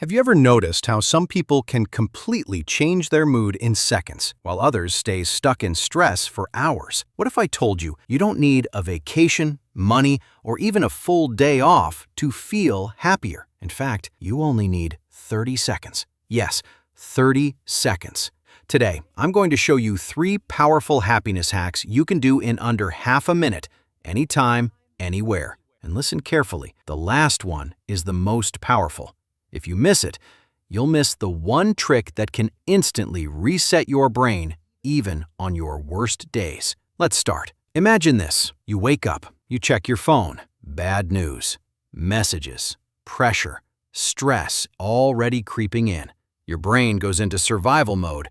Have you ever noticed how some people can completely change their mood in seconds, while others stay stuck in stress for hours? What if I told you you don't need a vacation, money, or even a full day off to feel happier? In fact, you only need 30 seconds. Yes, 30 seconds. Today, I'm going to show you 3 powerful happiness hacks you can do in under half a minute, anytime, anywhere. And listen carefully, the last one is the most powerful. If you miss it, you'll miss the one trick that can instantly reset your brain, even on your worst days. Let's start. Imagine this. You wake up, you check your phone. Bad news, messages, pressure, stress already creeping in. Your brain goes into survival mode,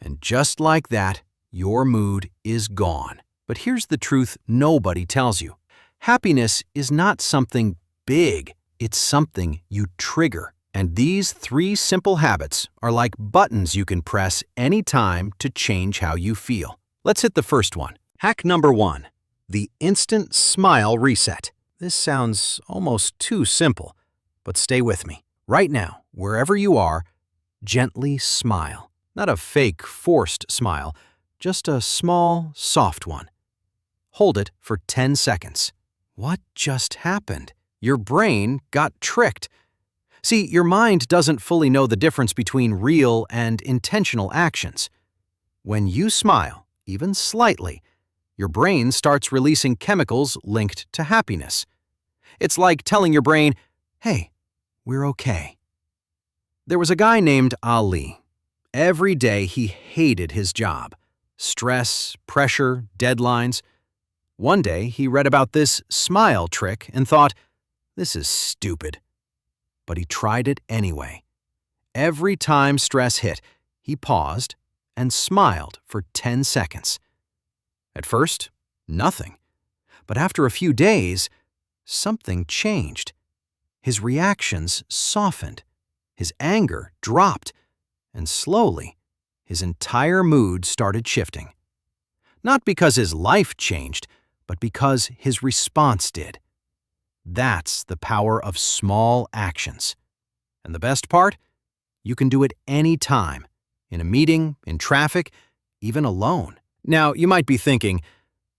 and just like that, your mood is gone. But here's the truth nobody tells you. Happiness is not something big. It's something you trigger. And these 3 simple habits are like buttons you can press anytime to change how you feel. Let's hit the first one. Hack number 1, the instant smile reset. This sounds almost too simple, but stay with me. Right now, wherever you are, gently smile. Not a fake, forced smile, just a small, soft one. Hold it for 10 seconds. What just happened? Your brain got tricked. See, your mind doesn't fully know the difference between real and intentional actions. When you smile, even slightly, your brain starts releasing chemicals linked to happiness. It's like telling your brain, hey, we're okay. There was a guy named Ali. Every day he hated his job. Stress, pressure, deadlines. One day he read about this smile trick and thought, this is stupid. But he tried it anyway. Every time stress hit, he paused and smiled for 10 seconds. At first, nothing. But after a few days, something changed. His reactions softened, his anger dropped, and slowly, his entire mood started shifting. Not because his life changed, but because his response did. That's the power of small actions. And the best part? You can do it anytime, in a meeting, in traffic, even alone. Now, you might be thinking,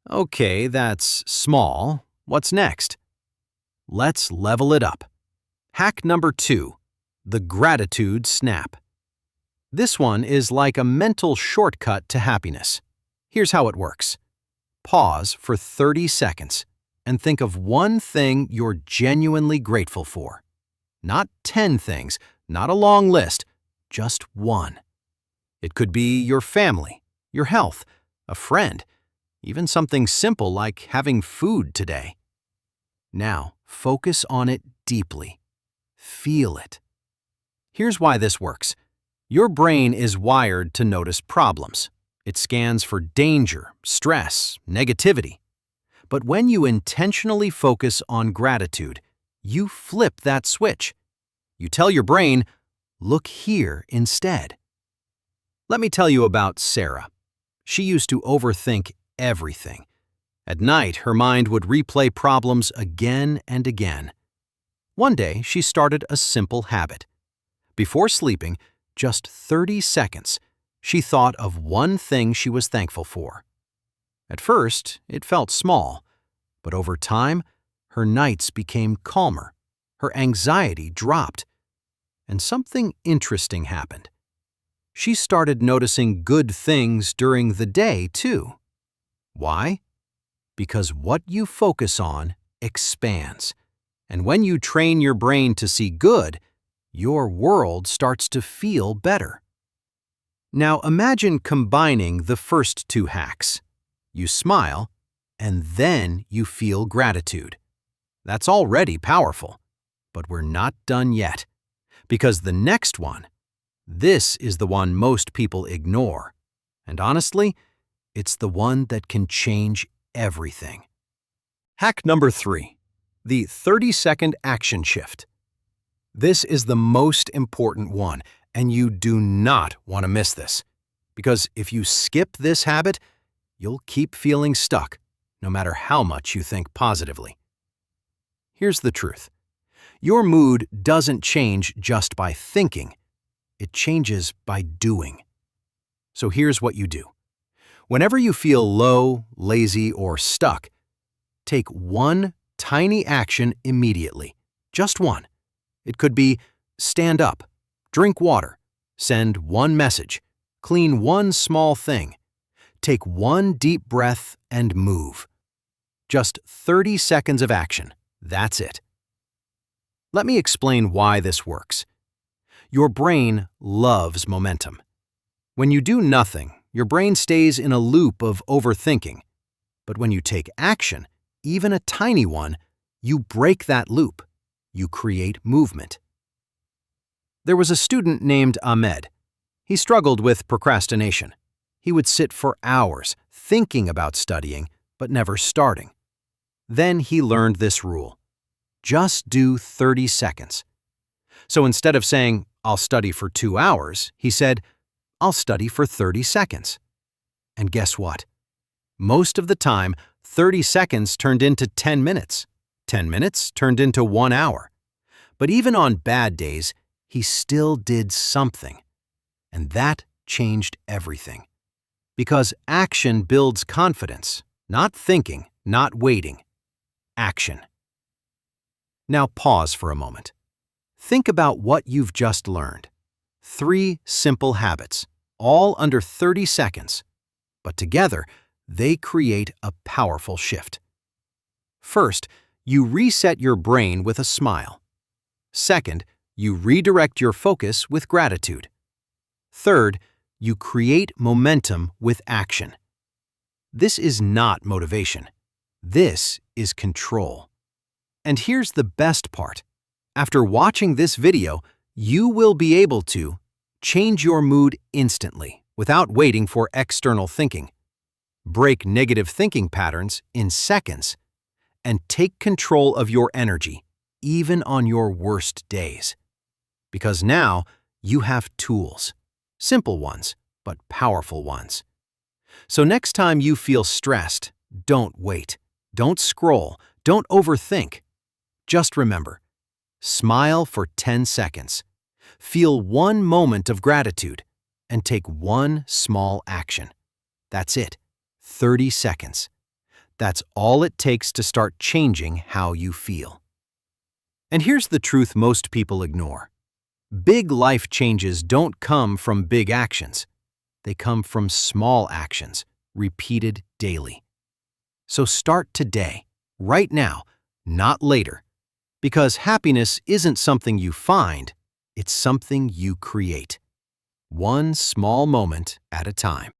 okay, that's small. What's next? Let's level it up. Hack number 2, the gratitude snap. This one is like a mental shortcut to happiness. Here's how it works. Pause for 30 seconds. And think of one thing you're genuinely grateful for. Not 10 things, not a long list, just one. It could be your family, your health, a friend, even something simple like having food today. Now, focus on it deeply. Feel it. Here's why this works. Your brain is wired to notice problems. It scans for danger, stress, negativity. But when you intentionally focus on gratitude, you flip that switch. You tell your brain, look here instead. Let me tell you about Sarah. She used to overthink everything. At night, her mind would replay problems again and again. One day, she started a simple habit. Before sleeping, just 30 seconds, she thought of one thing she was thankful for. At first, it felt small, but over time, her nights became calmer, her anxiety dropped, and something interesting happened. She started noticing good things during the day, too. Why? Because what you focus on expands, and when you train your brain to see good, your world starts to feel better. Now imagine combining the first 2 hacks. You smile, and then you feel gratitude. That's already powerful, but we're not done yet. Because the next one, this is the one most people ignore. And honestly, it's the one that can change everything. Hack number 3, the 30-second action shift. This is the most important one, and you do not want to miss this. Because if you skip this habit, you'll keep feeling stuck, no matter how much you think positively. Here's the truth. Your mood doesn't change just by thinking. It changes by doing. So here's what you do. Whenever you feel low, lazy, or stuck, take one tiny action immediately. Just one. It could be stand up, drink water, send one message, clean one small thing, take one deep breath and move. Just 30 seconds of action. That's it. Let me explain why this works. Your brain loves momentum. When you do nothing, your brain stays in a loop of overthinking. But when you take action, even a tiny one, you break that loop. You create movement. There was a student named Ahmed. He struggled with procrastination. He would sit for hours thinking about studying, but never starting. Then he learned this rule. Just do 30 seconds. So instead of saying, I'll study for 2 hours, he said, I'll study for 30 seconds. And guess what? Most of the time, 30 seconds turned into 10 minutes. 10 minutes turned into 1 hour. But even on bad days, he still did something. And that changed everything. Because action builds confidence, not thinking, not waiting. Action. Now pause for a moment. Think about what you've just learned. 3 simple habits, all under 30 seconds. But together, they create a powerful shift. First, you reset your brain with a smile. Second, you redirect your focus with gratitude. Third, you create momentum with action. This is not motivation. This is control. And here's the best part. After watching this video, you will be able to change your mood instantly without waiting for external thinking, break negative thinking patterns in seconds, and take control of your energy, even on your worst days. Because now you have tools, simple ones, but powerful ones. So next time you feel stressed, don't wait, don't scroll, don't overthink. Just remember, smile for 10 seconds, feel one moment of gratitude, and take one small action. That's it, 30 seconds. That's all it takes to start changing how you feel. And here's the truth most people ignore. Big life changes don't come from big actions. They come from small actions, repeated daily. So start today, right now, not later. Because happiness isn't something you find, it's something you create. One small moment at a time.